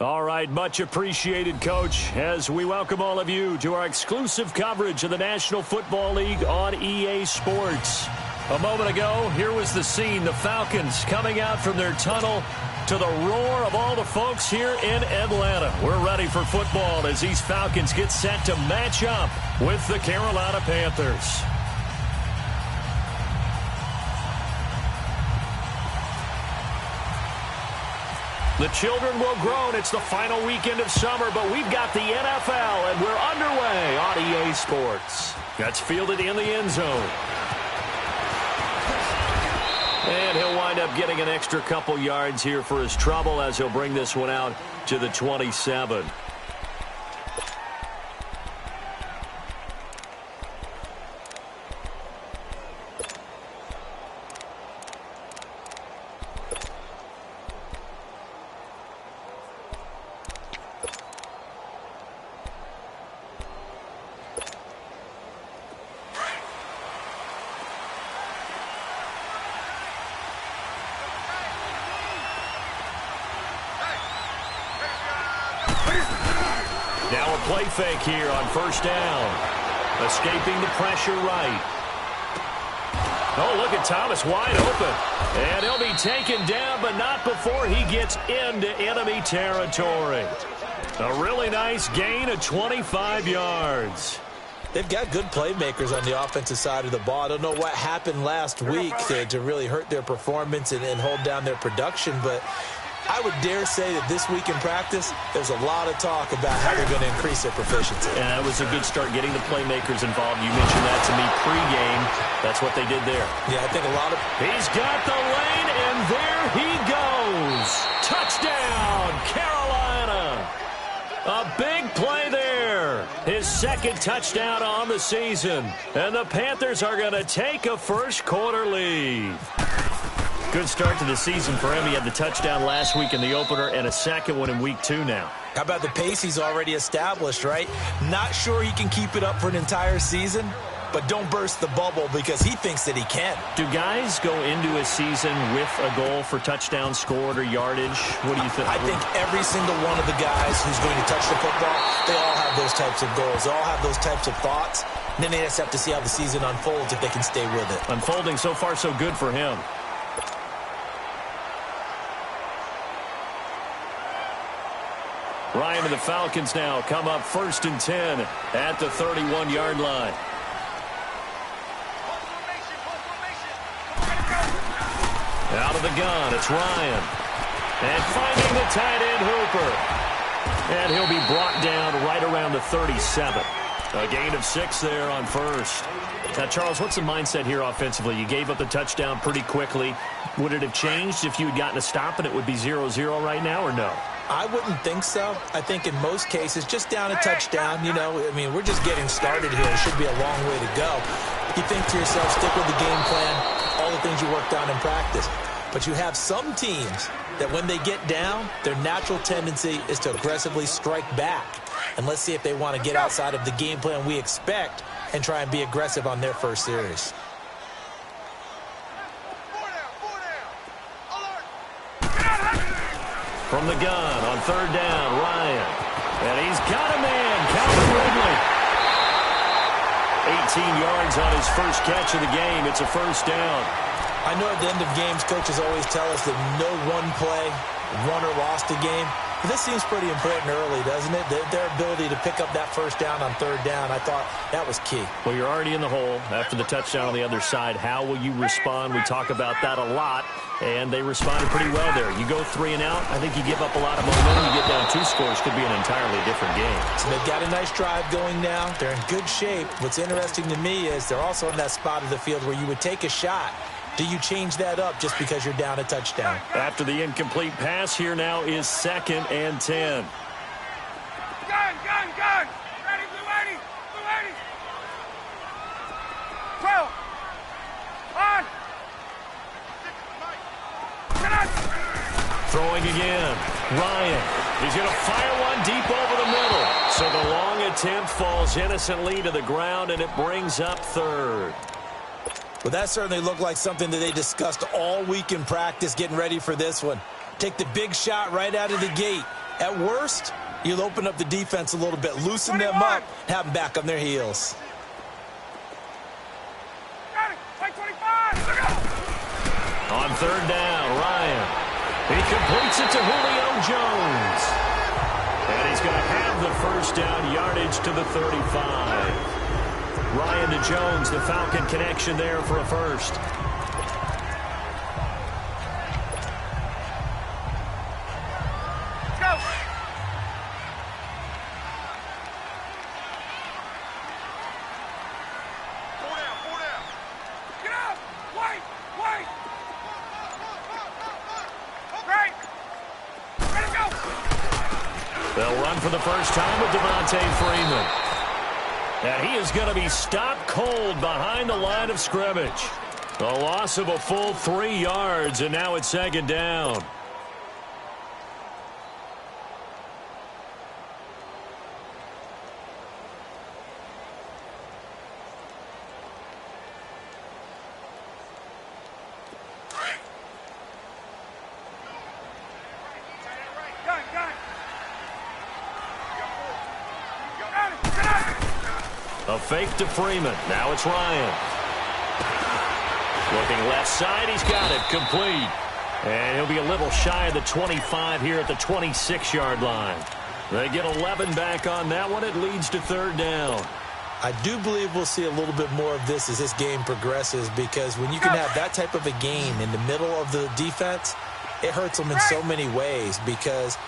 All right, much appreciated, Coach, as we welcome all of you to our exclusive coverage of the National Football League on EA Sports. A moment ago, here was the scene. The Falcons coming out from their tunnel to the roar of all the folks here in Atlanta. We're ready for football as these Falcons get set to match up with the Carolina Panthers. The children will groan. It's the final weekend of summer, but we've got the NFL, and we're underway on EA Sports. That's fielded in the end zone. And he'll wind up getting an extra couple yards here for his trouble as he'll bring this one out to the 27. Now a play fake here on first down. Escaping the pressure right. Oh, look at Thomas wide open. And he'll be taken down, but not before he gets into enemy territory. A really nice gain of 25 yards. They've got good playmakers on the offensive side of the ball. I don't know what happened last week to really hurt their performance and hold down their production, but I would dare say that this week in practice, there's a lot of talk about how they're going to increase their proficiency. And that was a good start, getting the playmakers involved. You mentioned that to me pregame. That's what they did there. Yeah, I think a lot of... He's got the lane, and there he goes. Touchdown, Carolina. A big play there. His second touchdown on the season. And the Panthers are going to take a first quarter lead. Good start to the season for him. He had the touchdown last week in the opener and a second one in week 2 now. How about the pace he's already established, right? Not sure he can keep it up for an entire season, but don't burst the bubble because he thinks that he can. Do guys go into a season with a goal for touchdown scored or yardage? What do you think? I think every single one of the guys who's going to touch the football, they all have those types of goals. They all have those types of thoughts. And then they just have to see how the season unfolds if they can stay with it. Unfolding so far so good for him. Ryan and the Falcons now come up 1st and 10 at the 31-yard line. Out of the gun, it's Ryan. And finding the tight end Hooper. And he'll be brought down right around the 37. A gain of 6 there on first. Now, Charles, what's the mindset here offensively? You gave up the touchdown pretty quickly. Would it have changed if you had gotten a stop and it would be 0-0 right now, or no? I wouldn't think so. I think in most cases, just down a touchdown, you know, I mean, we're just getting started here. It should be a long way to go. You think to yourself, stick with the game plan, all the things you worked on in practice. But you have some teams that when they get down, their natural tendency is to aggressively strike back. And let's see if they want to get outside of the game plan we expect and try and be aggressive on their first series. From the gun on 3rd down, Ryan. And he's got a man, Calvin Ridley. 18 yards on his first catch of the game. It's a first down. I know at the end of games, coaches always tell us that no one play won or lost a game. But this seems pretty important early, doesn't it? Their ability to pick up that first down on 3rd down, I thought that was key. Well, you're already in the hole after the touchdown on the other side. How will you respond? We talk about that a lot, and they responded pretty well there. You go 3 and out, I think you give up a lot of momentum. You get down 2 scores, could be an entirely different game. So they've got a nice drive going now. They're in good shape. What's interesting to me is they're also in that spot of the field where you would take a shot. Do you change that up just because you're down a touchdown? After the incomplete pass, here now is 2nd and 10. Gun! Ready, blue 80! Blue 80! 12! On! Throwing again. Ryan. He's going to fire one deep over the middle. So the long attempt falls innocently to the ground, and it brings up 3rd. Well, that certainly looked like something that they discussed all week in practice getting ready for this one. Take the big shot right out of the gate. At worst, you'll open up the defense a little bit, loosen them up, have them back on their heels. Got it. Play 25. Look out. On third down, Ryan. He completes it to Julio Jones. And he's going to have the first down, yardage to the 35. Ryan to Jones, the Falcon connection there for a first. Let's go. Pull down, pull down. Get up. Wait, wait. Right. Ready to go. They'll run for the first time with Devontae Freeman. And he is going to be stopped cold behind the line of scrimmage. A loss of a full 3 yards, and now it's second down. Gun, gun. Got it. Get up. A fake to Freeman. Now it's Ryan. Looking left side. He's got it. Complete. And he'll be a little shy of the 25 here at the 26-yard line. They get 11 back on that one. It leads to third down. I do believe we'll see a little bit more of this as this game progresses, because when you can have that type of a game in the middle of the defense, it hurts them in so many ways, because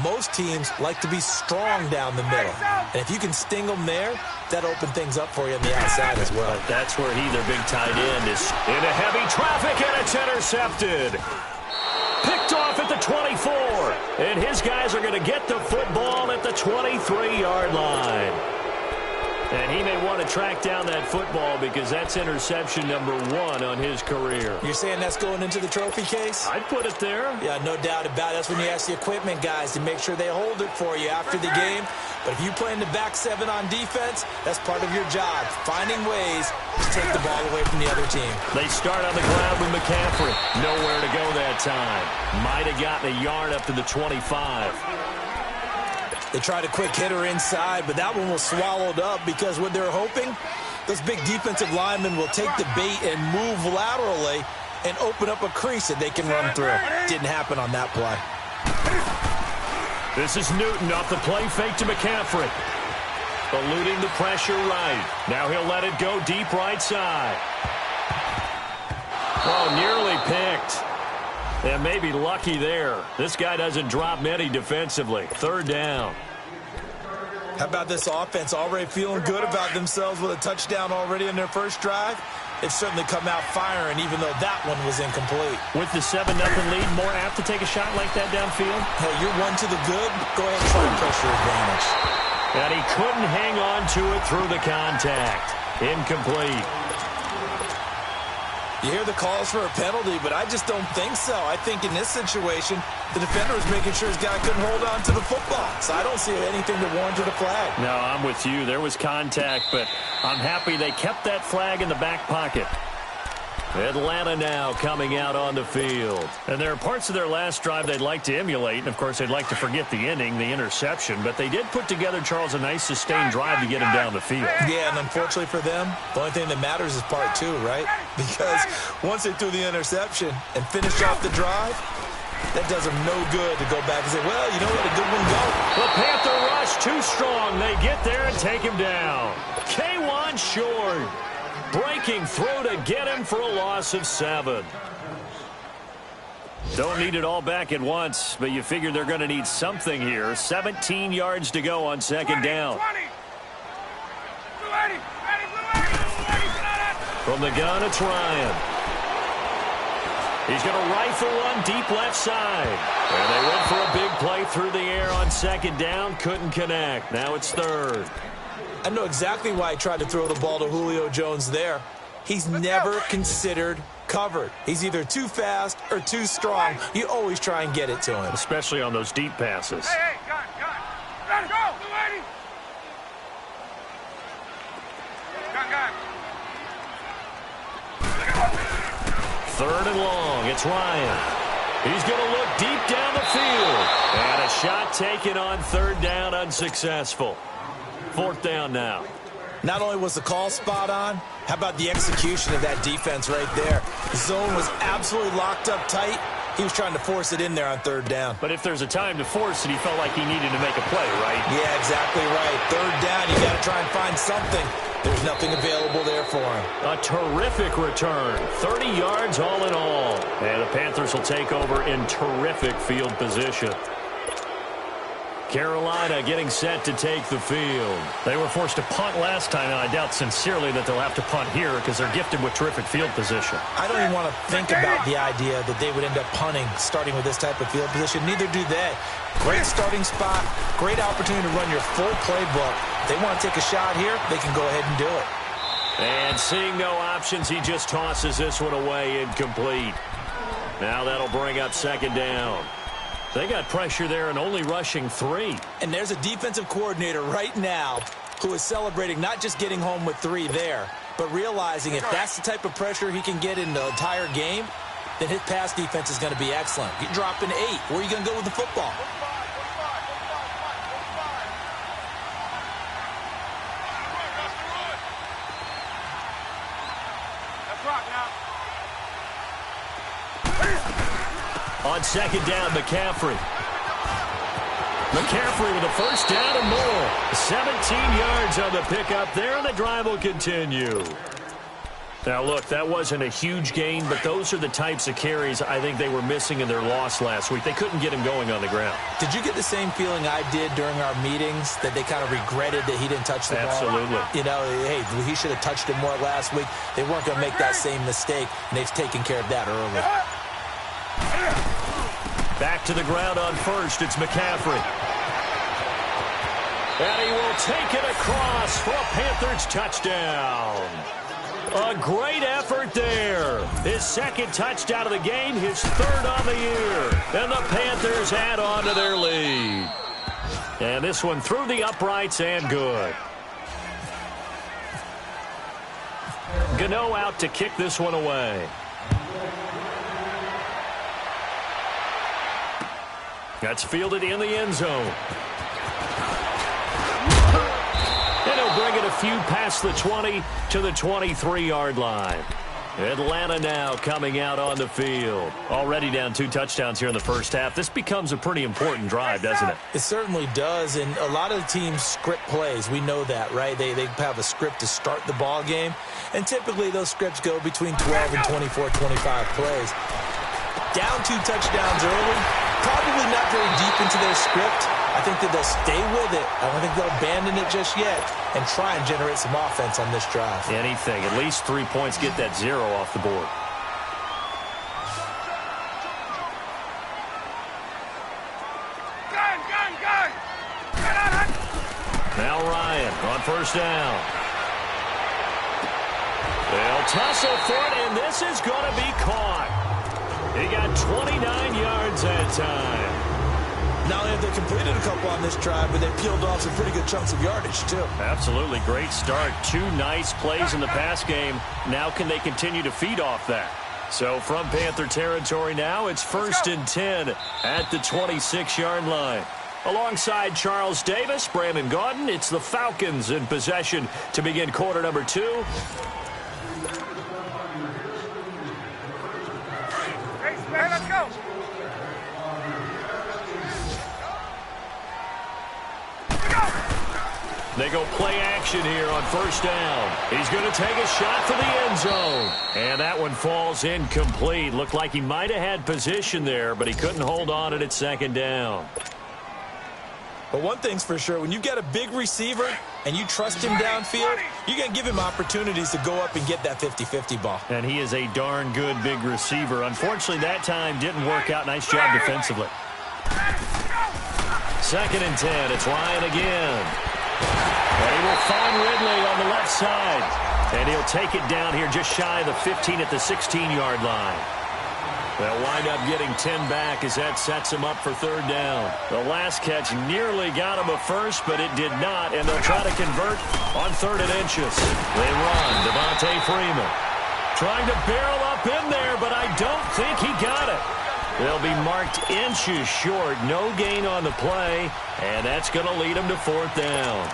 most teams like to be strong down the middle. And if you can sting them there, that'll open things up for you on the outside as well. But that's where their big tight end, is into heavy traffic, and it's intercepted. Picked off at the 24. And his guys are going to get the football at the 23-yard line. And he may want to track down that football, because that's interception number 1 on his career. You're saying that's going into the trophy case? I'd put it there. Yeah, no doubt about it. That's when you ask the equipment guys to make sure they hold it for you after the game. But if you play in the back 7 on defense, that's part of your job, finding ways to take the ball away from the other team. They start on the ground with McCaffrey. Nowhere to go that time. Might have gotten a yard up to the 25. They tried a quick hitter inside, but that one was swallowed up, because what they're hoping, those big defensive linemen will take the bait and move laterally and open up a crease that they can run through. Didn't happen on that play. This is Newton off the play fake to McCaffrey. Eluding the pressure right. Now he'll let it go deep right side. Oh, nearly picked. And maybe lucky there. This guy doesn't drop many defensively. Third down. How about this offense already feeling good about themselves with a touchdown already in their first drive? They've certainly come out firing, even though that one was incomplete. With the 7-0 lead, more apt to take a shot like that downfield? Hey, you're one to the good. Go ahead and try and pressure advantage. And he couldn't hang on to it through the contact. Incomplete. You hear the calls for a penalty, but I just don't think so. I think in this situation, the defender was making sure his guy couldn't hold on to the football. So I don't see anything that warranted a flag. No, I'm with you. There was contact, but I'm happy they kept that flag in the back pocket. Atlanta now coming out on the field. And there are parts of their last drive they'd like to emulate. And, of course, they'd like to forget the ending, the interception. But they did put together, Charles, a nice sustained drive to get him down the field. Yeah, and unfortunately for them, the only thing that matters is part 2, right? Because once they threw the interception and finished off the drive, that does them no good to go back and say, well, you know what, a good one go. The Panther rush too strong. They get there and take him down. K1 Short breaking through to get him for a loss of 7. Don't need it all back at once, but you figure they're going to need something here. 17 yards to go on second down. 20. Blue 80. Ready, Blue 80. Blue 80. Get on it. From the gun, it's Ryan. He's going to rifle one deep left side. And they went for a big play through the air on second down. Couldn't connect. Now it's third. I know exactly why I tried to throw the ball to Julio Jones there. He's never considered covered. He's either too fast or too strong. You always try and get it to him. Especially on those deep passes. Hey, gun. Ready, go. Blue 80. Gun. Third and long. It's Ryan. He's going to look deep down the field. And a shot taken on third down, unsuccessful. Fourth down now. Not only was the call spot on, how about the execution of that defense right there? The zone was absolutely locked up tight. He was trying to force it in there on third down. But if there's a time to force it, he felt like he needed to make a play, right? Yeah, exactly right. Third down, you got to try and find something. There's nothing available there for him. A terrific return. 30 yards all in all. And the Panthers will take over in terrific field position. Carolina getting set to take the field. They were forced to punt last time, and I doubt sincerely that they'll have to punt here because they're gifted with terrific field position. I don't even want to think about the idea that they would end up punting starting with this type of field position. Neither do they. Great starting spot, great opportunity to run your full playbook. If they want to take a shot here, they can go ahead and do it. And seeing no options, he just tosses this one away incomplete. Now that'll bring up second down. They got pressure there and only rushing 3. And there's a defensive coordinator right now who is celebrating not just getting home with 3 there, but realizing if that's the type of pressure he can get in the entire game, then his pass defense is going to be excellent. You're dropping 8. Where are you going to go with the football? Let's rock now. On second down, McCaffrey. McCaffrey with a first down and more. 17 yards on the pickup there, and the drive will continue. Now, look, that wasn't a huge gain, but those are the types of carries I think they were missing in their loss last week. They couldn't get him going on the ground. Did you get the same feeling I did during our meetings, that they kind of regretted that he didn't touch the ball? Absolutely. You know, hey, he should have touched it more last week. They weren't going to make that same mistake, and they've taken care of that early. Back to the ground on first. It's McCaffrey. And he will take it across for a Panthers touchdown. A great effort there. His second touchdown of the game, his third on the year. And the Panthers add on to their lead. And this one through the uprights and good. Gano out to kick this one away. That's fielded in the end zone. And he'll bring it a few past the 20 to the 23-yard line. Atlanta now coming out on the field. Already down 2 touchdowns here in the first half. This becomes a pretty important drive, doesn't it? It certainly does, and a lot of the teams script plays. We know that, right? They have a script to start the ball game, and typically those scripts go between 12 and 24, 25 plays. Down 2 touchdowns early, probably not very deep into their script. I think that they'll stay with it. I don't think they'll abandon it just yet and try and generate some offense on this drive. Anything. At least 3 points, get that 0 off the board. Gun! Get on it! Now Ryan on first down. They'll tussle for it, and this is going to be caught. He got 29 yards that time. Not only have they completed a couple on this drive, but they peeled off some pretty good chunks of yardage, too. Absolutely. Great start. 2 nice plays in the pass game. Now can they continue to feed off that? So from Panther territory now, it's 1st and 10 at the 26-yard line. Alongside Charles Davis, Brandon Gaudin, it's the Falcons in possession to begin quarter number 2. Hey, let's go! They go play action here on first down. He's going to take a shot for the end zone. And that one falls incomplete. Looked like he might have had position there, but he couldn't hold on it at second down. But one thing's for sure, when you've got a big receiver and you trust him downfield, you're going to give him opportunities to go up and get that 50-50 ball. And he is a darn good big receiver. Unfortunately, that time didn't work out. Nice job defensively. 2nd and 10. It's Ryan again. And he will find Ridley on the left side. And he'll take it down here just shy of the 15 at the 16-yard line. They'll wind up getting 10 back as that sets him up for third down. The last catch nearly got him a first, but it did not, and they'll try to convert on 3rd and inches. They run. Devontae Freeman trying to barrel up in there, but I don't think he got it. They'll be marked inches short. No gain on the play, and that's going to lead them to 4th down.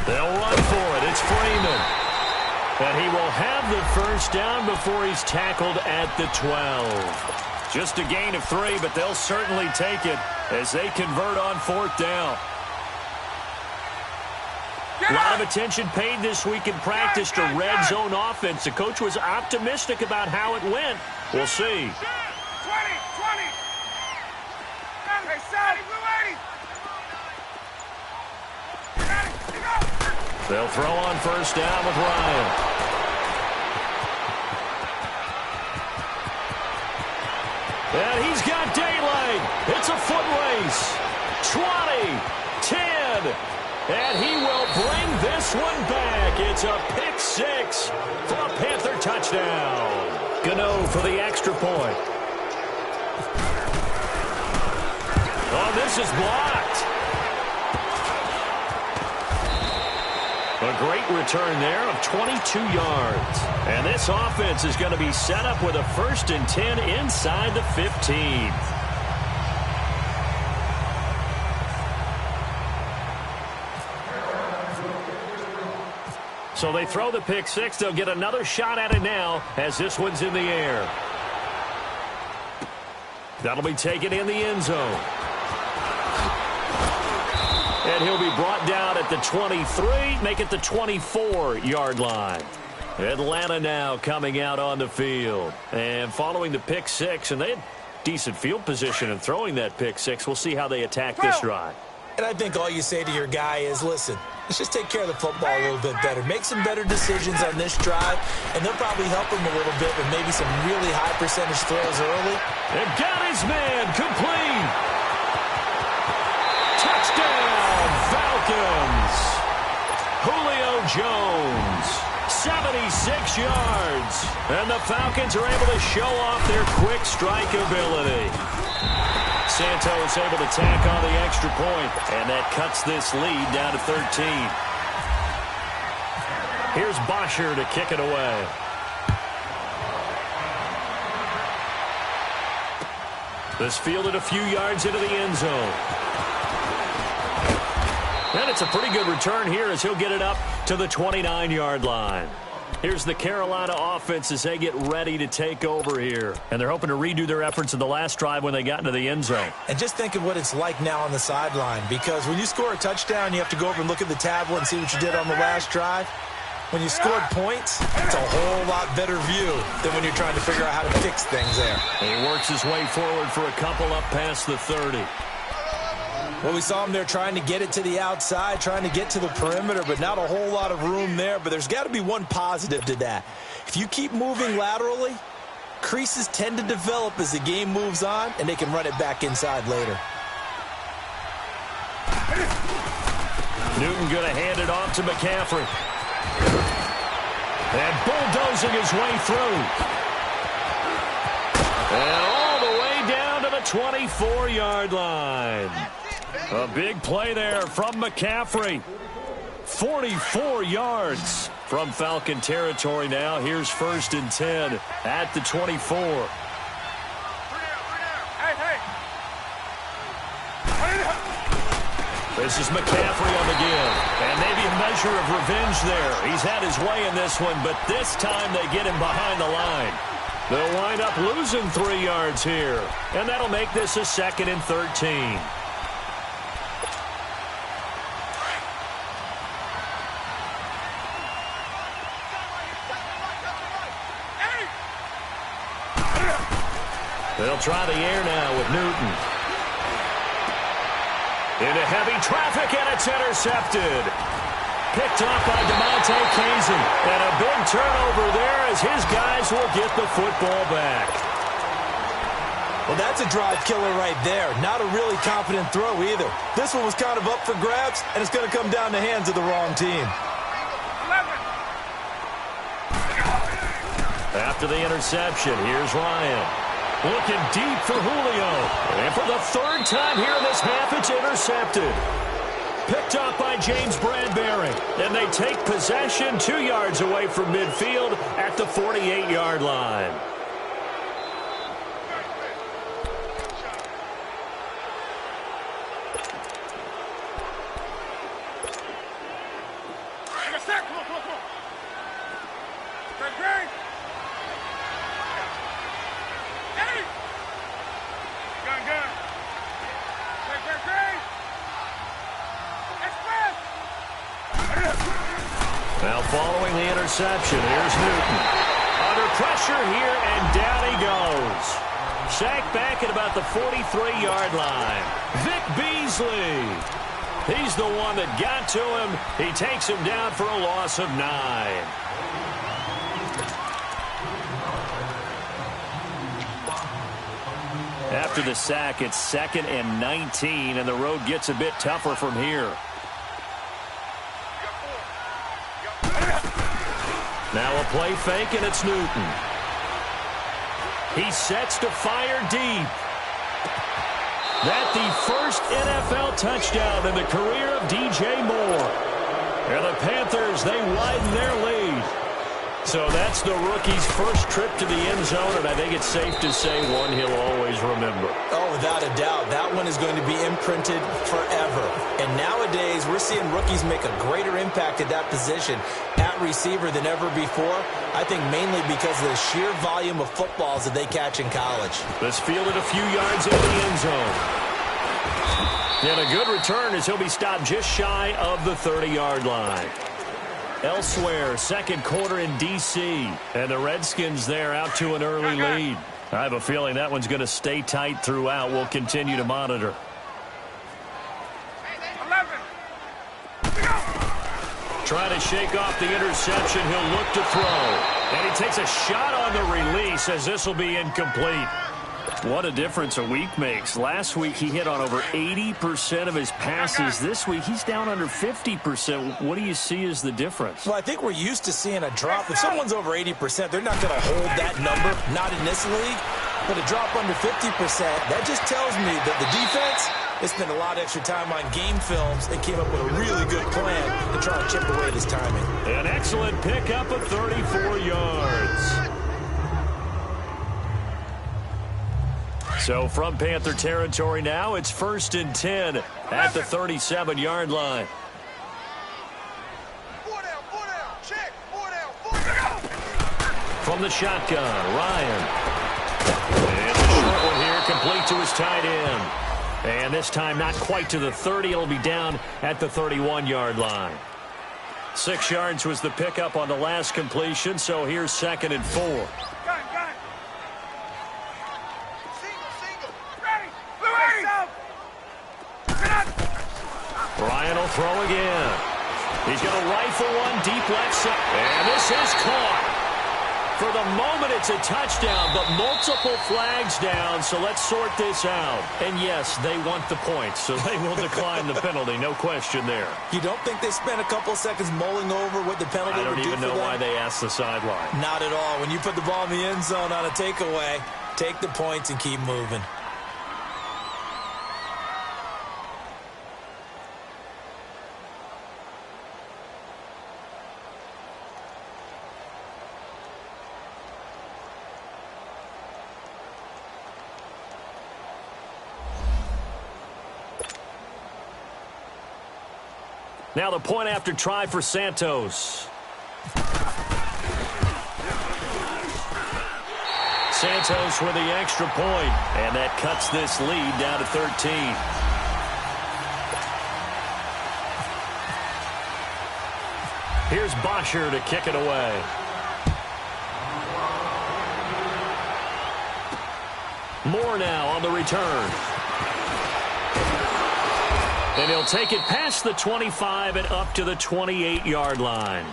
They'll run for it. It's Freeman. And he will have the first down before he's tackled at the 12. Just a gain of 3, but they'll certainly take it as they convert on 4th down. A lot of attention paid this week in practice to red zone offense. The coach was optimistic about how it went. We'll see. 20. Hey, Sally, blue 80. They'll throw on first down with Ryan. And he's got daylight. It's a foot race. 20, 10, and he will bring this one back. It's a pick 6 for a Panther touchdown. Gano for the extra point. Oh, this is blocked. A great return there of 22 yards. And this offense is going to be set up with a 1st and 10 inside the 15. So they throw the pick 6. They'll get another shot at it now as this one's in the air. That'll be taken in the end zone. And he'll be brought down at the 23, make it the 24-yard line. Atlanta now coming out on the field. And following the pick 6, and they had decent field position in throwing that pick 6. We'll see how they attack this drive. And I think all you say to your guy is, listen, let's just take care of the football a little bit better. Make some better decisions on this drive, and they'll probably help him a little bit with maybe some really high percentage throws early. And got his man complete. Touchdown, Falcons. Julio Jones, 76 yards. And the Falcons are able to show off their quick strike ability. Santos able to tack on the extra point, and that cuts this lead down to 13. Here's Bosher to kick it away. This fielded a few yards into the end zone. And it's a pretty good return here as he'll get it up to the 29-yard line. Here's the Carolina offense as they get ready to take over here. And they're hoping to redo their efforts in the last drive when they got into the end zone. And just think of what it's like now on the sideline, because when you score a touchdown, you have to go over and look at the tablet and see what you did on the last drive. When you scored points, it's a whole lot better view than when you're trying to figure out how to fix things there. And he works his way forward for a couple up past the 30. Well, we saw him there trying to get it to the outside, trying to get to the perimeter, but not a whole lot of room there. But there's got to be one positive to that. If you keep moving laterally, creases tend to develop as the game moves on, and they can run it back inside later. Newton going to hand it off to McCaffrey. And bulldozing his way through. And all the way down to the 24-yard line. A big play there from McCaffrey. 44 yards from Falcon territory now. Here's 1st and 10 at the 24. This is McCaffrey on the give. And maybe a measure of revenge there. He's had his way in this one, but this time they get him behind the line. They'll wind up losing 3 yards here. And that'll make this a 2nd and 13. They'll try the air now with Newton. Into heavy traffic, and it's intercepted. Picked off by DeMonte Casey. And a big turnover there as his guys will get the football back. Well, that's a drive killer right there. Not a really confident throw either. This one was kind of up for grabs, and it's going to come down the hands of the wrong team. After the interception, here's Ryan. Looking deep for Julio. And for the third time here in this half, it's intercepted. Picked up by James Bradbury. And they take possession 2 yards away from midfield at the 48-yard line. Now following the interception, here's Newton. Under pressure here, and down he goes. Sacked back at about the 43-yard line. Vic Beasley. He's the one that got to him. He takes him down for a loss of 9. After the sack, it's 2nd and 19, and the road gets a bit tougher from here. Now a play fake, and it's Newton. He sets to fire deep. That the first NFL touchdown in the career of DJ Moore. And the Panthers, they widen their lead. So that's the rookie's first trip to the end zone, and I think it's safe to say one he'll always remember. Oh, without a doubt. That one is going to be imprinted forever. And nowadays, we're seeing rookies make a greater impact at that position at receiver than ever before. I think mainly because of the sheer volume of footballs that they catch in college. Let's field it a few yards into the end zone. And a good return as he'll be stopped just shy of the 30-yard line. Elsewhere, second quarter in D.C. And the Redskins there out to an early lead. I have a feeling that one's going to stay tight throughout. We'll continue to monitor. 11. Trying to shake off the interception. He'll look to throw. And he takes a shot on the release as this will be incomplete. What a difference a week makes. Last week he hit on over 80% of his passes. This week he's down under 50%. What do you see as the difference? Well, I think we're used to seeing a drop. If someone's over 80%, they're not going to hold that number, not in this league. But a drop under 50%, that just tells me that the defense, they spent a lot of extra time on game films and came up with a really good plan to try and chip away this timing. An excellent pickup of 34 yards. So from Panther territory now, it's 1st and 10 at the 37-yard line. 4 down, 4 down. Check. 4 down, 4 down. From the shotgun, Ryan. And the short one here, complete to his tight end. And this time not quite to the 30. It'll be down at the 31-yard line. 6 yards was the pickup on the last completion, so here's 2nd and 4. Gun. Single. Ready. Blue 80. Ryan will throw again. He's going to rifle one deep left side. And this is caught. For the moment, it's a touchdown, but multiple flags down, so let's sort this out. And yes, they want the points, so they will decline the penalty, no question there. You don't think they spent a couple seconds mulling over what the penalty would do for them? I don't even know why they asked the sideline. Not at all. When you put the ball in the end zone on a takeaway, take the points and keep moving. Now the point after try for Santos. Santos with the extra point, and that cuts this lead down to 13. Here's Bosher to kick it away. Moore now on the return. And he'll take it past the 25 and up to the 28-yard line.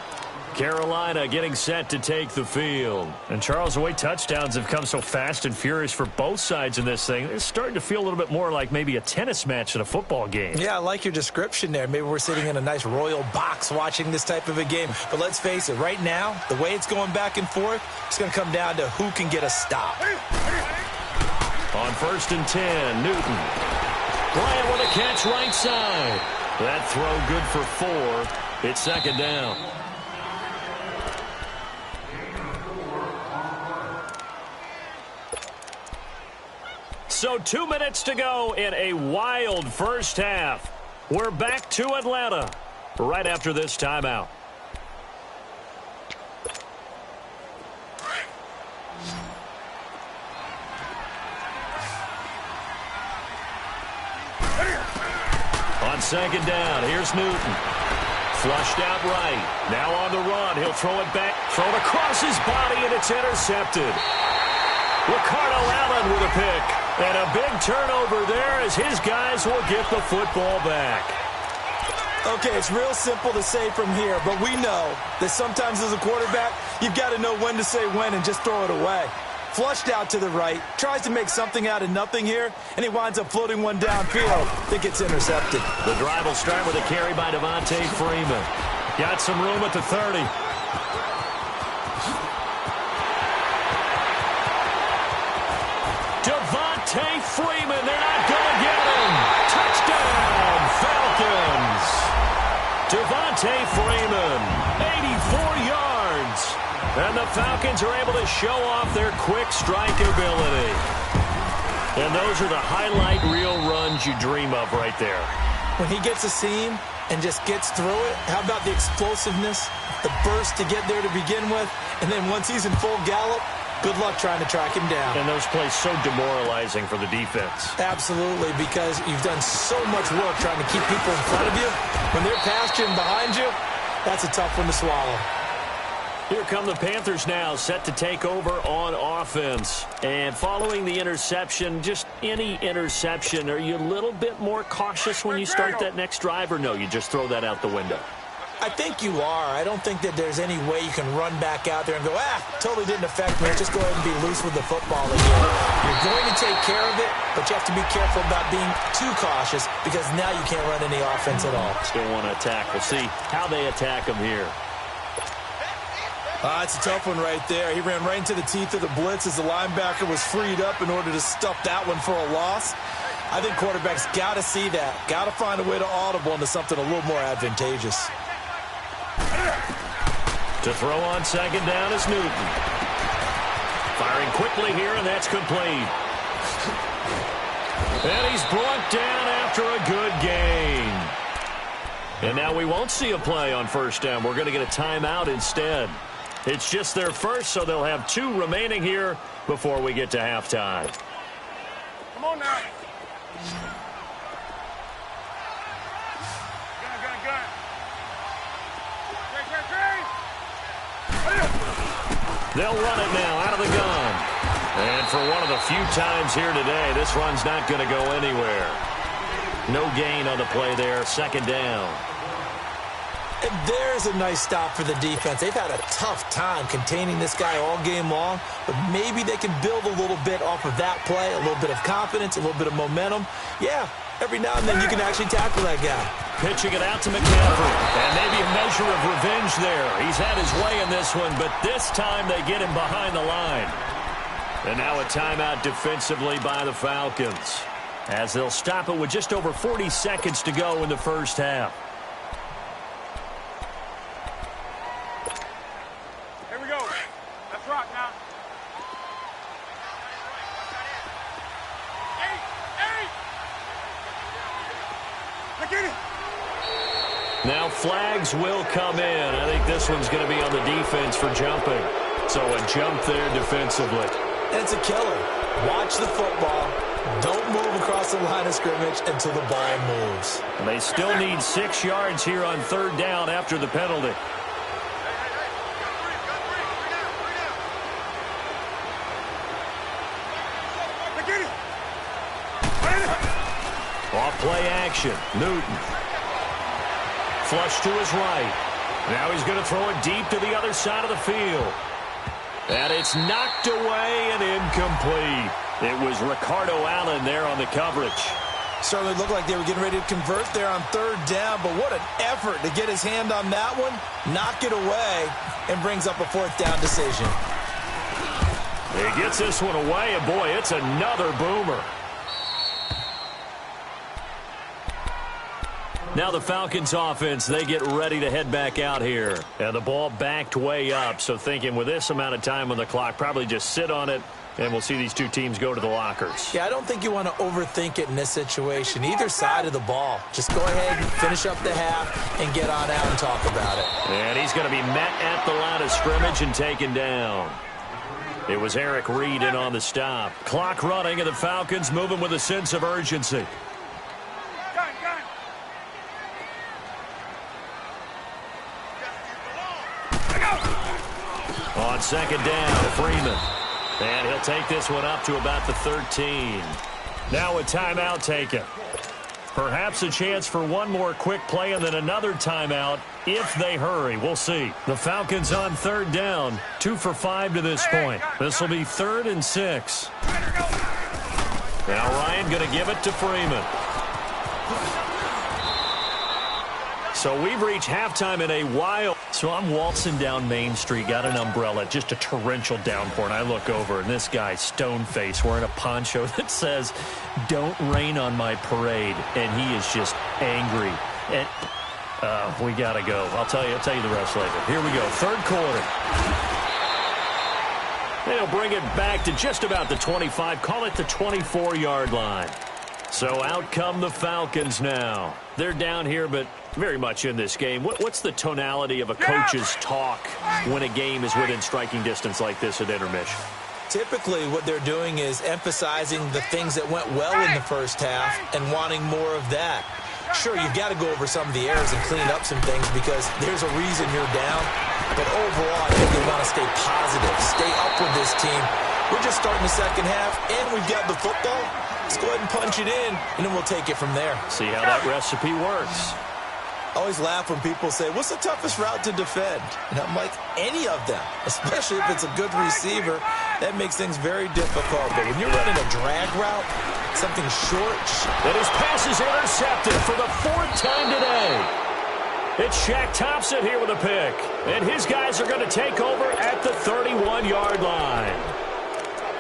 Carolina getting set to take the field. And Charles, the way touchdowns have come so fast and furious for both sides in this thing, it's starting to feel a little bit more like maybe a tennis match than a football game. Yeah, I like your description there. Maybe we're sitting in a nice royal box watching this type of a game. But let's face it, right now, the way it's going back and forth, it's going to come down to who can get a stop. On 1st and 10, Newton. Bryant with a catch right side. That throw good for 4. It's 2nd down. So 2 minutes to go in a wild first half. We're back to Atlanta right after this timeout. On 2nd down, here's Newton. Flushed out right. Now on the run. He'll throw it back. Thrown across his body, and it's intercepted. Ricardo Allen with a pick. And a big turnover there as his guys will get the football back. Okay, it's real simple to say from here, but we know that sometimes as a quarterback, you've got to know when to say when and just throw it away. Flushed out to the right, tries to make something out of nothing here, and he winds up floating one downfield that gets intercepted. The drive will start with a carry by Devontae Freeman. Got some room at the 30. Devontae Freeman, they're not going to get him. Touchdown, Falcons. Devontae Freeman, 84 yards. And the Falcons are able to show off their quick strike ability. And those are the highlight reel runs you dream of right there. When he gets a seam and just gets through it, how about the explosiveness, the burst to get there to begin with, and then once he's in full gallop, good luck trying to track him down. And those plays so demoralizing for the defense. Absolutely, because you've done so much work trying to keep people in front of you. When they're past you and behind you, that's a tough one to swallow. Here come the Panthers now, set to take over on offense. And following the interception, just any interception, are you a little bit more cautious when you start that next drive, or no, you just throw that out the window? I think you are. I don't think that there's any way you can run back out there and go, totally didn't affect me. Just go ahead and be loose with the football again. You're going to take care of it, but you have to be careful about being too cautious because now you can't run any offense at all. Still want to attack. We'll see how they attack them here. It's a tough one right there. He ran right into the teeth of the blitz as the linebacker was freed up in order to stuff that one for a loss. I think quarterbacks got to see that. Got to find a way to audible into something a little more advantageous. To throw on 2nd down is Newton. Firing quickly here, and that's complete. And he's brought down after a good gain. And now we won't see a play on 1st down. We're going to get a timeout instead. It's just their first, so they'll have 2 remaining here before we get to halftime. Come on now. Gun. They'll run it now out of the gun. And for one of the few times here today, this run's not going to go anywhere. No gain on the play there, 2nd down. And there's a nice stop for the defense. They've had a tough time containing this guy all game long, but maybe they can build a little bit off of that play, a little bit of confidence, a little bit of momentum. Yeah, every now and then you can actually tackle that guy. Pitching it out to McCaffrey, and maybe a measure of revenge there. He's had his way in this one, but this time they get him behind the line. And now a timeout defensively by the Falcons, as they'll stop it with just over 40 seconds to go in the first half. Here we go. Let's rock now. Eight. Look at it. Now flags will come in. I think this one's going to be on the defense for jumping. So a jump there defensively. And it's a killer. Watch the football. Don't move across the line of scrimmage until the ball moves. And they still need 6 yards here on 3rd down after the penalty. Off play action. Newton. Flush to his right. Now he's going to throw it deep to the other side of the field. And it's knocked away and incomplete. It was Ricardo Allen there on the coverage. Certainly looked like they were getting ready to convert there on third down, but what an effort to get his hand on that one, knock it away, and brings up a fourth down decision. He gets this one away, and boy, it's another boomer. Now the Falcons offense, they get ready to head back out here. And the ball backed way up, so thinking with this amount of time on the clock, probably just sit on it, and we'll see these two teams go to the lockers. Yeah, I don't think you want to overthink it in this situation. Either side of the ball. Just go ahead and finish up the half and get on out and talk about it. And he's going to be met at the line of scrimmage and taken down. It was Eric Reed in on the stop. Clock running, and the Falcons moving with a sense of urgency. On second down, Freeman. And he'll take this one up to about the 13. Now a timeout taken. Perhaps a chance for one more quick play and then another timeout if they hurry. We'll see. The Falcons on third down. 2 for 5 to this point. This will be 3rd and 6. Now Ryan going to give it to Freeman. So we've reached halftime in a while. So I'm waltzing down Main Street, got an umbrella, just a torrential downpour, and I look over, and this guy, stone-faced, wearing a poncho that says, "Don't rain on my parade," and he is just angry. And we got to go. I'll tell you the rest later. Here we go, third quarter. They'll bring it back to just about the 25, call it the 24-yard line. So out come the Falcons now. They're down here, but very much in this game. What's the tonality of a coach's talk when a game is within striking distance like this at intermission? Typically, what they're doing is emphasizing the things that went well in the first half and wanting more of that. Sure, you've got to go over some of the errors and clean up some things because there's a reason you're down. But overall, I think they want to stay positive, stay up with this team. We're just starting the second half, and we've got the football. Let's go ahead and punch it in, and then we'll take it from there. See how that recipe works. I always laugh when people say, what's the toughest route to defend? And I'm like, any of them, especially if it's a good receiver. That makes things very difficult. But when you're running a drag route, something short. And his pass is intercepted for the 4th time today. It's Shaq Thompson here with a pick. And his guys are going to take over at the 31-yard line.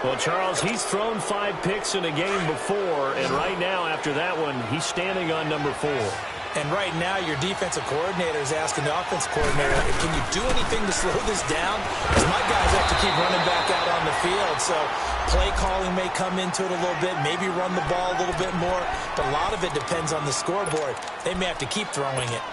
Well, Charles, he's thrown 5 picks in a game before. And right now, after that one, he's standing on number 4. And right now, your defensive coordinator is asking the offensive coordinator, can you do anything to slow this down? Because my guys have to keep running back out on the field. So play calling may come into it a little bit, maybe run the ball a little bit more. But a lot of it depends on the scoreboard. They may have to keep throwing it.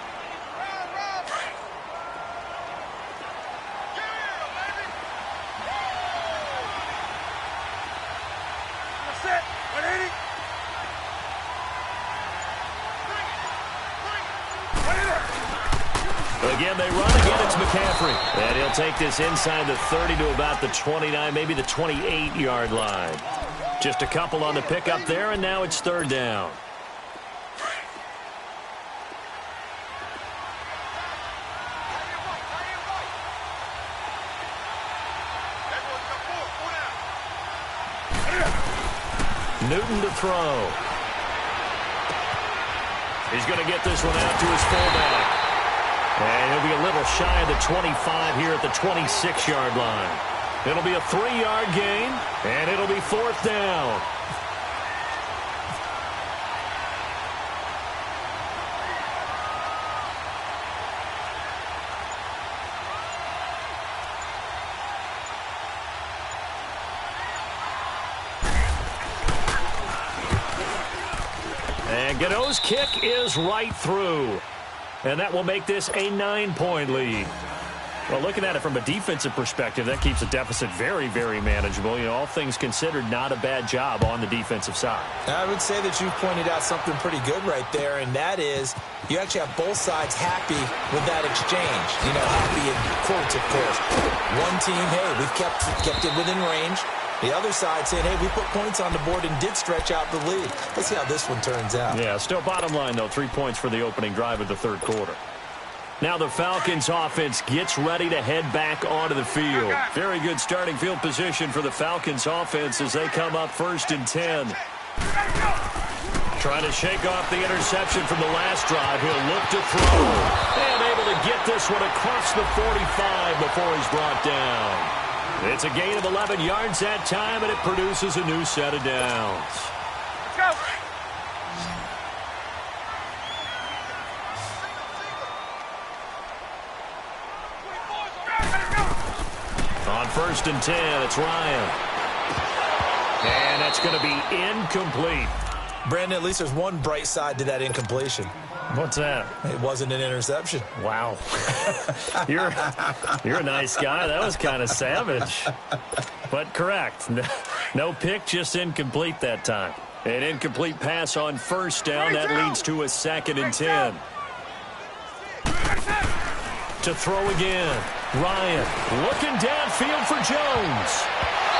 Again, they run again. It's McCaffrey. And he'll take this inside the 30 to about the 29, maybe the 28-yard line. Just a couple on the pickup there, and now it's 3rd down. Newton to throw. He's going to get this one out to his fullback. And he'll be a little shy of the 25 here at the 26-yard line. It'll be a 3-yard gain, and it'll be 4th down. And Gano's kick is right through. And that will make this a 9-point lead. Well, looking at it from a defensive perspective, that keeps the deficit very, very manageable. You know, all things considered, not a bad job on the defensive side. I would say that you've pointed out something pretty good right there, and that is you actually have both sides happy with that exchange. You know, happy in quotes, of course. One team, hey, we've kept it within range. The other side saying, hey, we put points on the board and did stretch out the lead. Let's see how this one turns out. Yeah, still bottom line, though, 3 points for the opening drive of the third quarter. Now the Falcons offense gets ready to head back onto the field. Very good starting field position for the Falcons offense as they come up 1st and 10. Trying to shake off the interception from the last drive. He'll look to throw. And able to get this one across the 45 before he's brought down. It's a gain of 11 yards that time, and it produces a new set of downs. Go. On 1st and 10, it's Ryan. And that's going to be incomplete. Brandon, at least there's one bright side to that incompletion. What's that? It wasn't an interception. Wow. You're a nice guy. That was kind of savage. But correct. No pick, just incomplete that time. An incomplete pass on 1st down. That leads to a 2nd and 10. To throw again. Ryan looking downfield for Jones.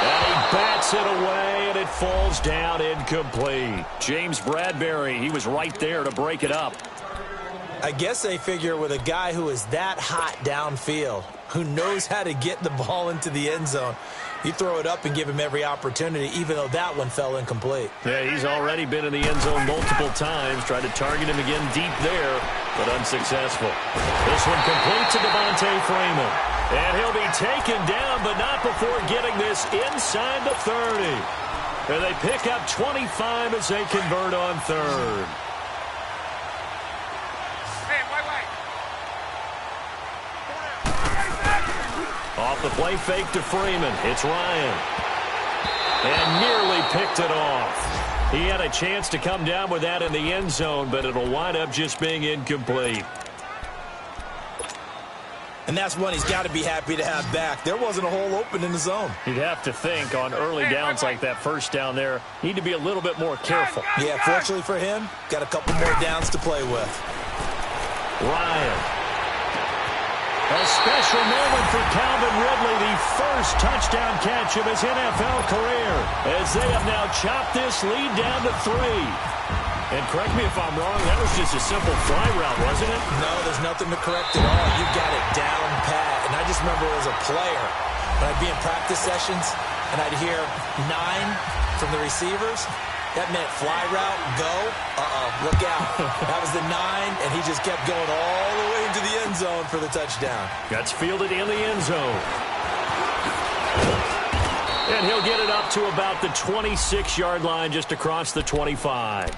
And he bats it away, and it falls down incomplete. James Bradbury, he was right there to break it up. I guess they figure with a guy who is that hot downfield, who knows how to get the ball into the end zone, you throw it up and give him every opportunity, even though that one fell incomplete. Yeah, he's already been in the end zone multiple times. Tried to target him again deep there, but unsuccessful. This one complete to Devontae Freeman. And he'll be taken down, but not before getting this inside the 30. And they pick up 25 as they convert on 3rd. Off the play fake to Freeman. It's Ryan. And nearly picked it off. He had a chance to come down with that in the end zone, but it'll wind up just being incomplete. And that's one he's got to be happy to have back. There wasn't a hole open in the zone. You'd have to think on early downs like that 1st down there, need to be a little bit more careful. Yeah, fortunately for him, got a couple more downs to play with. Ryan. A special moment for Calvin Ridley, the first touchdown catch of his NFL career, as they have now chopped this lead down to 3. And correct me if I'm wrong, that was just a simple fly route, wasn't it? No, there's nothing to correct at all. You got it down pat. And I just remember as a player, when I'd be in practice sessions and I'd hear 9 from the receivers, that meant fly route, go, look out. That was the 9, and he just kept going all the way into the end zone for the touchdown. That's fielded in the end zone. And he'll get it up to about the 26-yard line, just across the 25.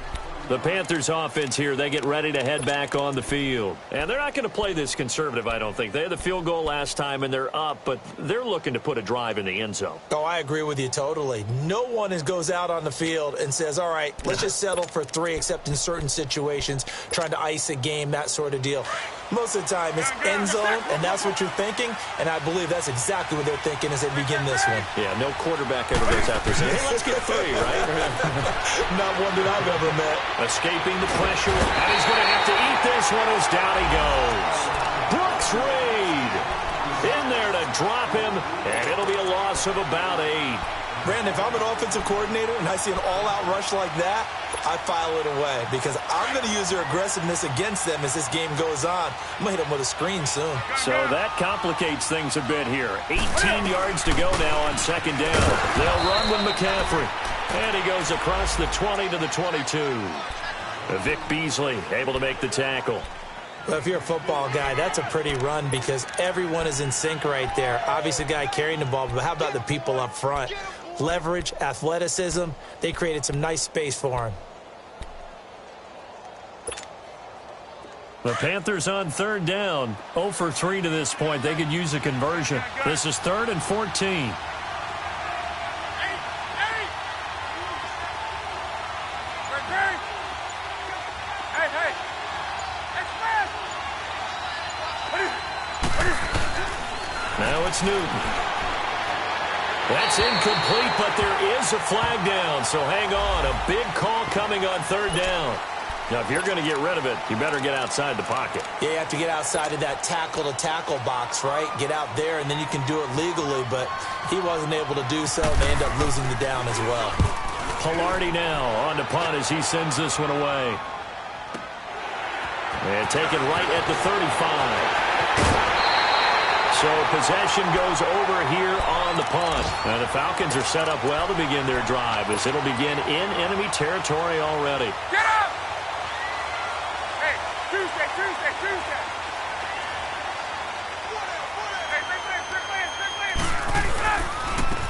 The Panthers offense here, they get ready to head back on the field. And they're not going to play this conservative, I don't think. They had the field goal last time, and they're up, but they're looking to put a drive in the end zone. Oh, I agree with you totally. No one goes out on the field and says, all right, let's just settle for 3, except in certain situations, trying to ice a game, that sort of deal. Most of the time, it's end zone, and that's what you're thinking, and I believe that's exactly what they're thinking as they begin this one. Yeah, no quarterback ever goes out there saying, hey, let's get 3, right? Not one that I've ever met. Escaping the pressure, and he's going to have to eat this one as down he goes. Brooks Reed in there to drop him, and it'll be a loss of about 8. Brandon, if I'm an offensive coordinator and I see an all-out rush like that, I file it away because I'm going to use their aggressiveness against them as this game goes on. I'm going to hit them with a screen soon. So that complicates things a bit here. 18 yards to go now on 2nd down. They'll run with McCaffrey. And he goes across the 20 to the 22. Vic Beasley able to make the tackle. Well, if you're a football guy, that's a pretty run because everyone is in sync right there. Obviously, the guy carrying the ball, but how about the people up front? Leverage, athleticism, they created some nice space for him. The Panthers on 3rd down. 0 for 3 to this point. They could use a conversion. This is 3rd and 14. Now it's Newton. That's incomplete, but there is a flag down, so hang on. A big call coming on 3rd down. Now, if you're going to get rid of it, you better get outside the pocket. Yeah, you have to get outside of that tackle-to-tackle box, right? Get out there, and then you can do it legally, but he wasn't able to do so, and they end up losing the down as well. Pilardi now on the punt as he sends this one away. And taken right at the 35. So possession goes over here on the punt. And the Falcons are set up well to begin their drive as it'll begin in enemy territory already. Get up! Hey, Tuesday.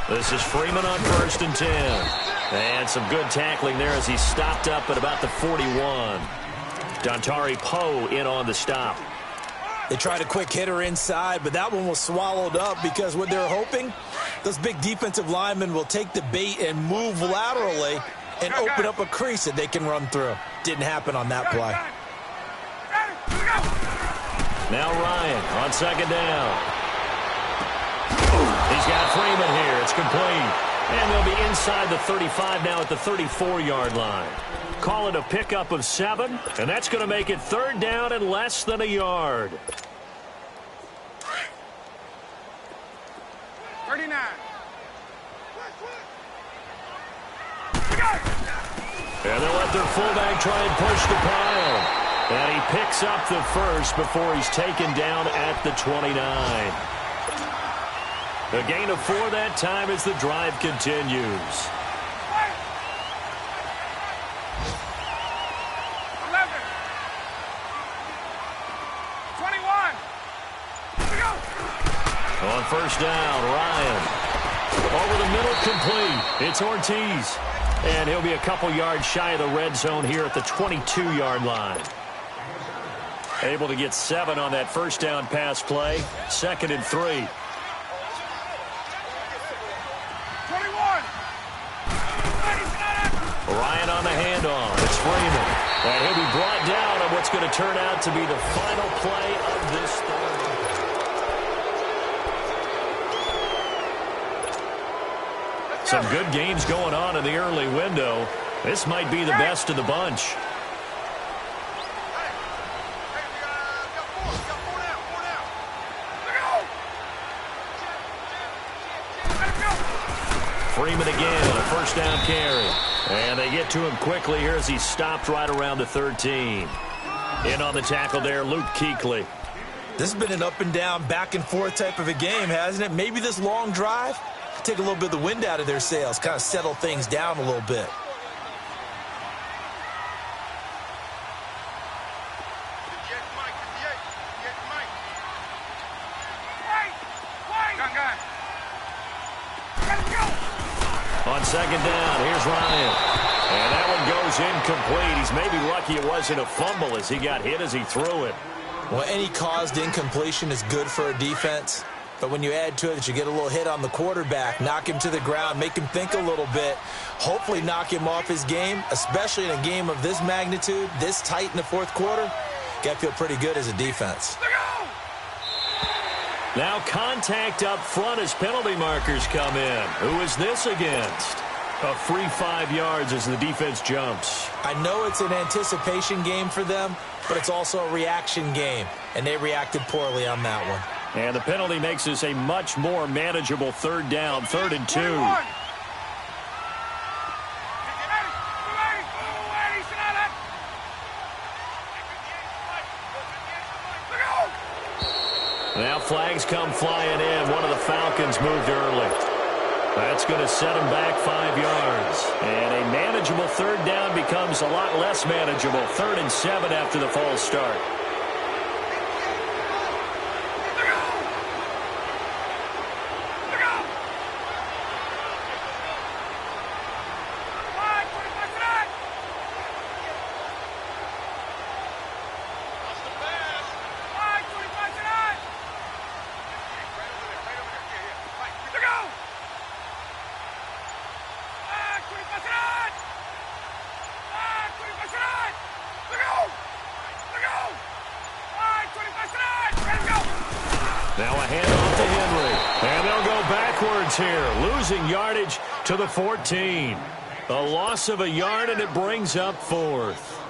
Hey, This is Freeman on 1st and 10. And some good tackling there as he stopped up at about the 41. Dontari Poe in on the stop. They tried a quick hitter inside, but that one was swallowed up because what they're hoping, those big defensive linemen will take the bait and move laterally and open up a crease that they can run through. Didn't happen on that play. Now Ryan on 2nd down. He's got Freeman here. It's complete. And they'll be inside the 35 now at the 34-yard line. Call it a pickup of 7, and that's going to make it 3rd down and less than a yard. 39. And they'll let their fullback try and push the pile. And he picks up the first before he's taken down at the 29. A gain of 4 that time as the drive continues. 11. 21. On 1st down, Ryan. Over the middle, complete. It's Ortiz. And he'll be a couple yards shy of the red zone here at the 22-yard line. Able to get 7 on that 1st down pass play. 2nd and 3. 21. Ryan on the handoff. It's Freeman. And he'll be brought down on what's going to turn out to be the final play of this third. Some good games going on in the early window. This might be the best of the bunch. Freeman again on a 1st down carry. And they get to him quickly here as he stopped right around the 13. In on the tackle there, Luke Kuechly. This has been an up and down, back and forth type of a game, hasn't it? Maybe this long drive take a little bit of the wind out of their sails, kind of settle things down a little bit. On 2nd down, here's Ryan. And that one goes incomplete. He's maybe lucky it wasn't a fumble as he got hit as he threw it. Well, any caused incompletion is good for a defense. But when you add to it that you get a little hit on the quarterback, knock him to the ground, make him think a little bit, hopefully knock him off his game, especially in a game of this magnitude, this tight in the 4th quarter, got to feel pretty good as a defense. Now contact up front as penalty markers come in. Who is this against? A free 5 yards as the defense jumps. I know it's an anticipation game for them, but it's also a reaction game, and they reacted poorly on that one. And the penalty makes this a much more manageable 3rd down, 3rd and 2. Now flags come flying in. One of the Falcons moved early. That's going to set them back 5 yards. And a manageable 3rd down becomes a lot less manageable. 3rd and 7 after the false start. Now a handoff to Henry. And they'll go backwards here, losing yardage to the 14. A loss of a yard, and it brings up 4th.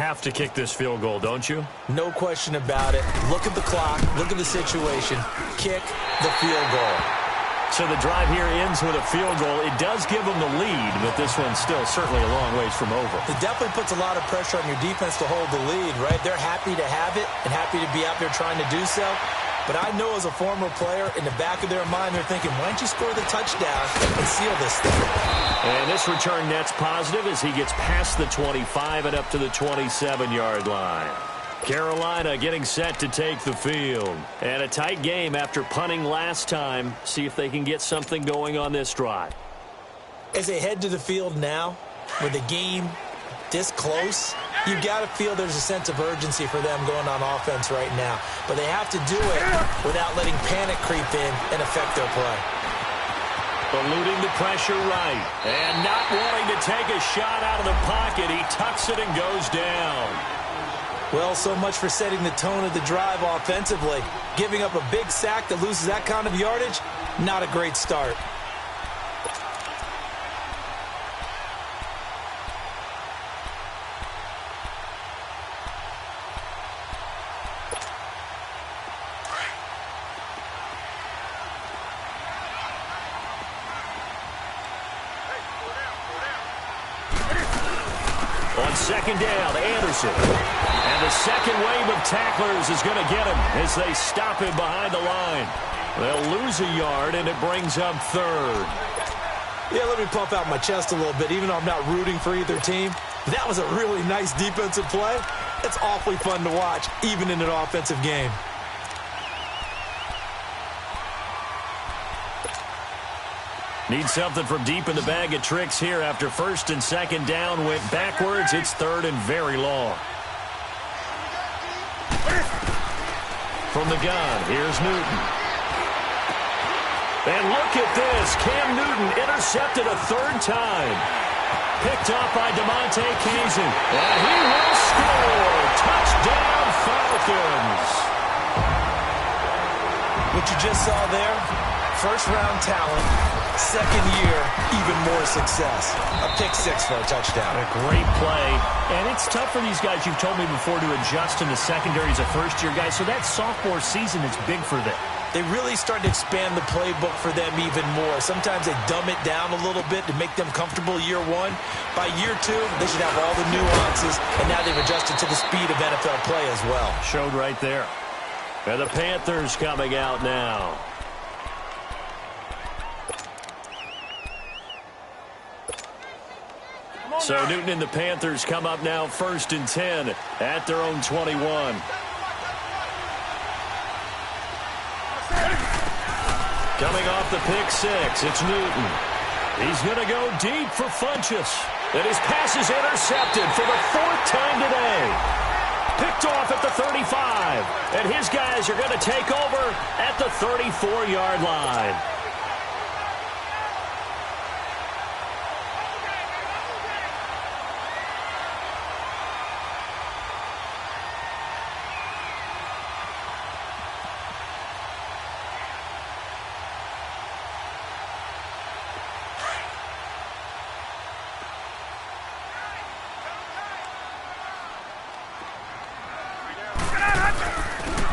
have to kick this field goal, don't you? No question about it. Look at the clock. Look at the situation. Kick the field goal. So the drive here ends with a field goal. It does give them the lead, but this one's still certainly a long ways from over. It definitely puts a lot of pressure on your defense to hold the lead, right? They're happy to have it and happy to be out there trying to do so. But I know as a former player, in the back of their mind, they're thinking, why don't you score the touchdown and seal this thing? And this return net's positive as he gets past the 25 and up to the 27-yard line. Carolina getting set to take the field. And a tight game after punting last time. See if they can get something going on this drive. As they head to the field now, with the game this close, you've got to feel there's a sense of urgency for them going on offense right now. But they have to do it without letting panic creep in and affect their play. Eluding the pressure right. And not wanting to take a shot out of the pocket. He tucks it and goes down. Well, so much for setting the tone of the drive offensively. Giving up a big sack that loses that kind of yardage, not a great start. On second down, Anderson. And the second wave of tacklers is going to get him as they stop him behind the line. They'll lose a yard, and it brings up third. Yeah, let me pump out my chest a little bit, even though I'm not rooting for either team. That was a really nice defensive play. It's awfully fun to watch, even in an offensive game. Need something from deep in the bag of tricks here after first and second down went backwards. It's third and very long. From the gun, here's Newton. And look at this. Cam Newton intercepted a third time. Picked off by DeMonte Kazin. And he will score. Touchdown, Falcons. What you just saw there, first-round talent, second year, even more success. A pick six for a touchdown. A great play. And it's tough for these guys, you've told me before, to adjust in the secondary as a first-year guy. So that sophomore season is big for them. They really start to expand the playbook for them even more. Sometimes they dumb it down a little bit to make them comfortable year one. By year two, they should have all the nuances, and now they've adjusted to the speed of NFL play as well. Showed right there. And the Panthers coming out now. So Newton and the Panthers come up now first and 10 at their own 21. Coming off the pick six, it's Newton. He's going to go deep for Funchess. And his pass is intercepted for the fourth time today. Picked off at the 35. And his guys are going to take over at the 34-yard line.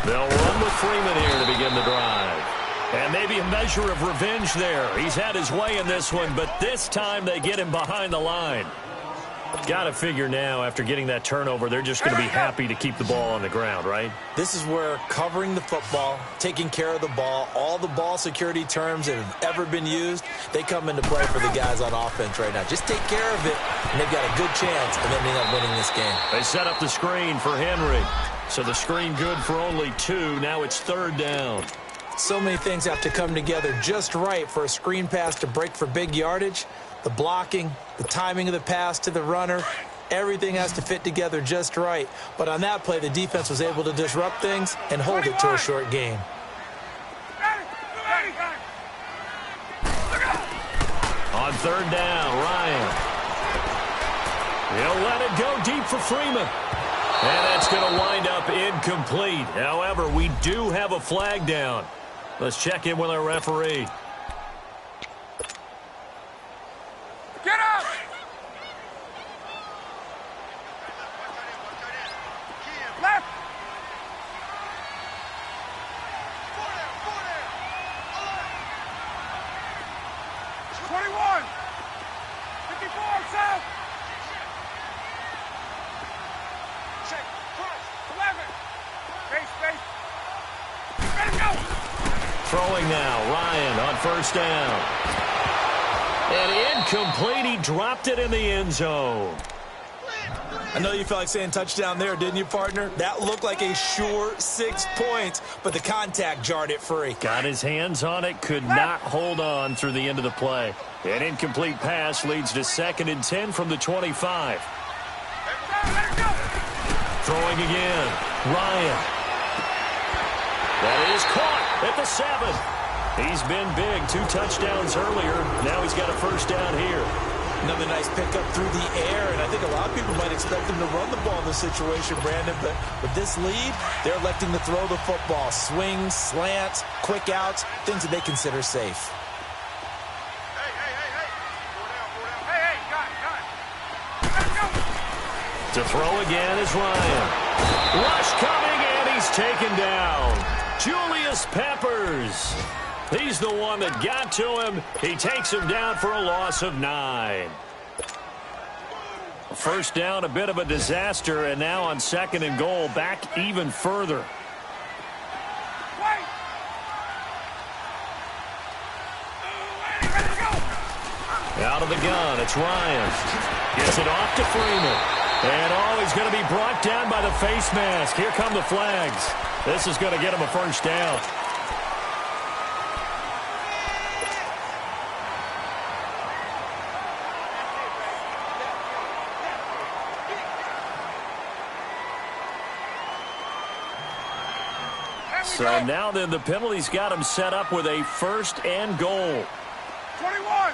They'll run with Freeman here to begin the drive. And maybe a measure of revenge there. He's had his way in this one, but this time they get him behind the line. Got to figure now, after getting that turnover, they're just going to be happy to keep the ball on the ground, right? This is where covering the football, taking care of the ball, all the ball security terms that have ever been used, they come into play for the guys on offense right now. Just take care of it, and they've got a good chance of ending up winning this game. They set up the screen for Henry. So the screen good for only 2. Now it's third down. So many things have to come together just right for a screen pass to break for big yardage. The blocking, the timing of the pass to the runner, everything has to fit together just right. But on that play, the defense was able to disrupt things and hold it to a short game. On third down, Ryan. He'll let it go deep for Freeman. And that's going to wind up incomplete. However, we do have a flag down. Let's check in with our referee. Get up! Throwing now, Ryan on first down. And incomplete. He dropped it in the end zone. I know you felt like saying touchdown there, didn't you, partner? That looked like a sure 6 points, but the contact jarred it free. Got his hands on it, could not hold on through the end of the play. An incomplete pass leads to 2nd and 10 from the 25. Throwing again, Ryan. That is caught at the 7. He's been big, 2 touchdowns earlier. Now he's got a first down here. Another nice pickup through the air, and I think a lot of people might expect him to run the ball in this situation, Brandon, but with this lead, they're electing to throw the football. Swings, slants, quick outs, things that they consider safe. To throw again is Ryan. Rush coming, and he's taken down. Julius Peppers. He's the one that got to him. He takes him down for a loss of 9. First down, a bit of a disaster, and now on 2nd and goal, back even further. Out of the gun, it's Ryan. Gets it off to Freeman. And he's going to be brought down by the face mask. Here come the flags. This is going to get him a first down. So now then the penalty's got him set up with a 1st and goal. 21.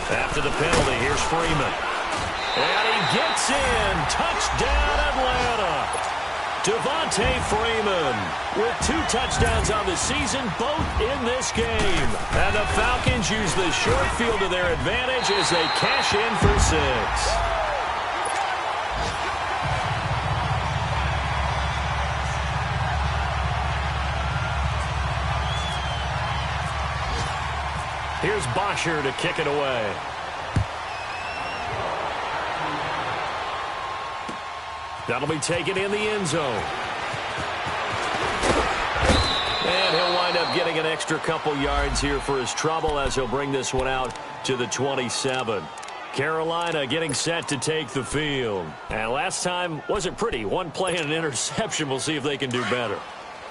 After the penalty, here's Freeman. And he gets in. Touchdown, Atlanta. Devontae Freeman with 2 touchdowns on the season, both in this game. And the Falcons use the short field to their advantage as they cash in for 6. Here's Bosher to kick it away. That'll be taken in the end zone. And he'll wind up getting an extra couple yards here for his trouble as he'll bring this one out to the 27. Carolina getting set to take the field. And last time wasn't pretty. 1 play and an interception. We'll see if they can do better.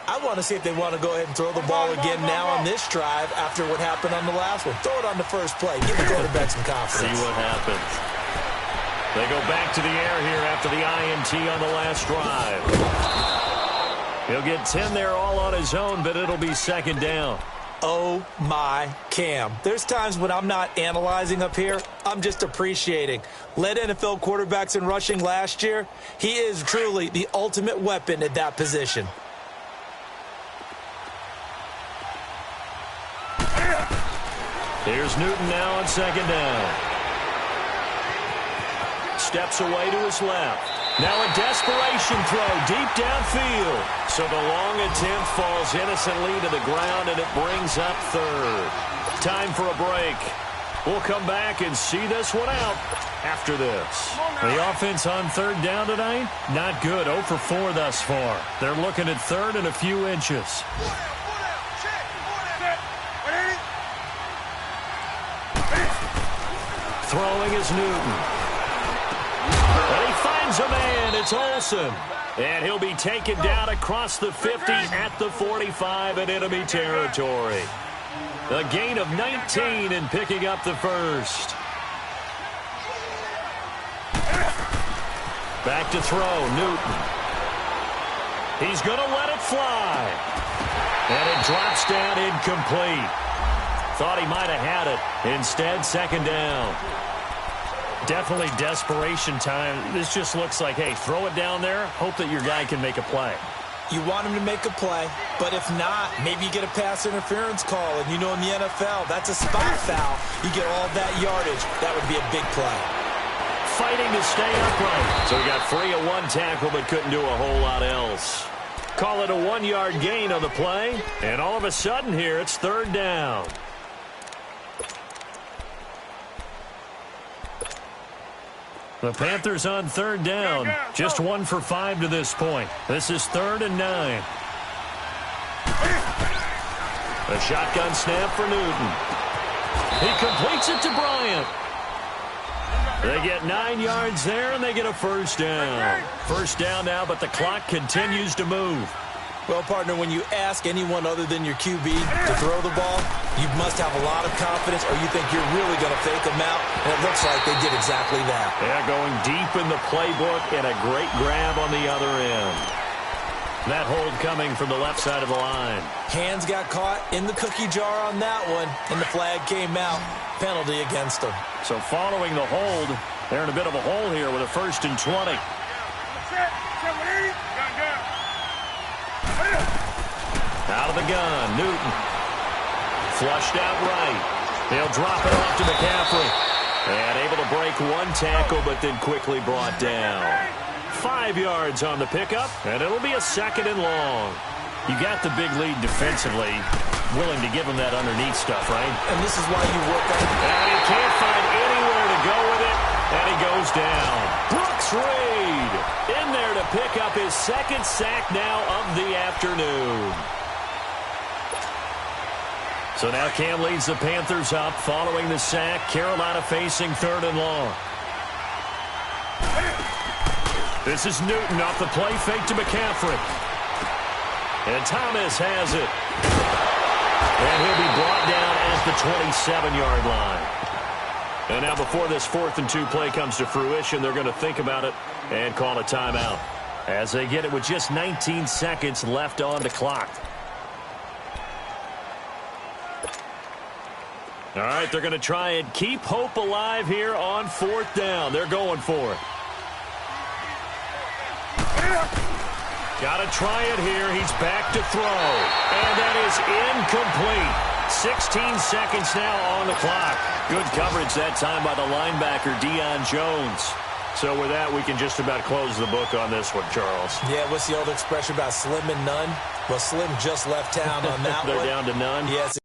I want to see if they want to go ahead and throw the ball again now on this drive after what happened on the last one. Throw it on the first play. Give the quarterback some confidence. See what happens. They go back to the air here after the INT on the last drive. He'll get 10 there all on his own, but it'll be 2nd down. Oh, my Cam. There's times when I'm not analyzing up here. I'm just appreciating. Led NFL quarterbacks in rushing last year. He is truly the ultimate weapon at that position. Here's Newton now on 2nd down. Steps away to his left. Now a desperation throw deep downfield. So the long attempt falls innocently to the ground, and it brings up 3rd. Time for a break. We'll come back and see this one out after this. The offense on 3rd down tonight, not good. 0 for 4 thus far. They're looking at 3rd and a few inches. Throwing is Newton. And he finds a man. It's Olsen. And he'll be taken down across the 50 at the 45 in enemy territory. A gain of 19 and picking up the 1st. Back to throw, Newton. He's going to let it fly. And it drops down incomplete. Thought he might have had it. Instead, 2nd down. Definitely desperation time. This just looks like, hey, throw it down there. Hope that your guy can make a play. You want him to make a play, but if not, maybe you get a pass interference call. And you know in the NFL, that's a spot foul. You get all that yardage. That would be a big play. Fighting to stay upright. So he got free of 1 tackle, but couldn't do a whole lot else. Call it a 1-yard gain on the play. And all of a sudden here, it's 3rd down. The Panthers on third down. Just 1 for 5 to this point. This is 3rd and 9. A shotgun snap for Newton. He completes it to Bryant. They get 9 yards there, and they get a first down. First down now, but the clock continues to move. Well, partner, when you ask anyone other than your QB to throw the ball, you must have a lot of confidence, or you think you're really going to fake them out, and it looks like they did exactly that. Yeah, going deep in the playbook, and a great grab on the other end. That hold coming from the left side of the line. Hands got caught in the cookie jar on that one, and the flag came out. Penalty against them. So following the hold, they're in a bit of a hole here with a 1st and 20. Out of the gun, Newton. Flushed out right. He'll drop it off to McCaffrey. And able to break 1 tackle, but then quickly brought down. 5 yards on the pickup, and it'll be a 2nd and long. You got the big lead defensively. Willing to give him that underneath stuff, right? And this is why you work on it. And he can't find anywhere to go with it, and he goes down. Brooks Reed in there to pick up his 2nd sack now of the afternoon. So now Cam leads the Panthers up following the sack. Carolina facing 3rd and long. This is Newton off the play fake to McCaffrey. And Thomas has it. And he'll be brought down at the 27-yard line. And now before this 4th and 2 play comes to fruition, they're going to think about it and call a timeout as they get it with just 19 seconds left on the clock. All right, they're going to try and keep hope alive here on 4th down. They're going for it. Got to try it here. He's back to throw. And that is incomplete. 16 seconds now on the clock. Good coverage that time by the linebacker, Deion Jones. So with that, we can just about close the book on this one, Charles. Yeah, what's the old expression about slim and none? Well, Slim just left town on that one. They're down to none? Yes.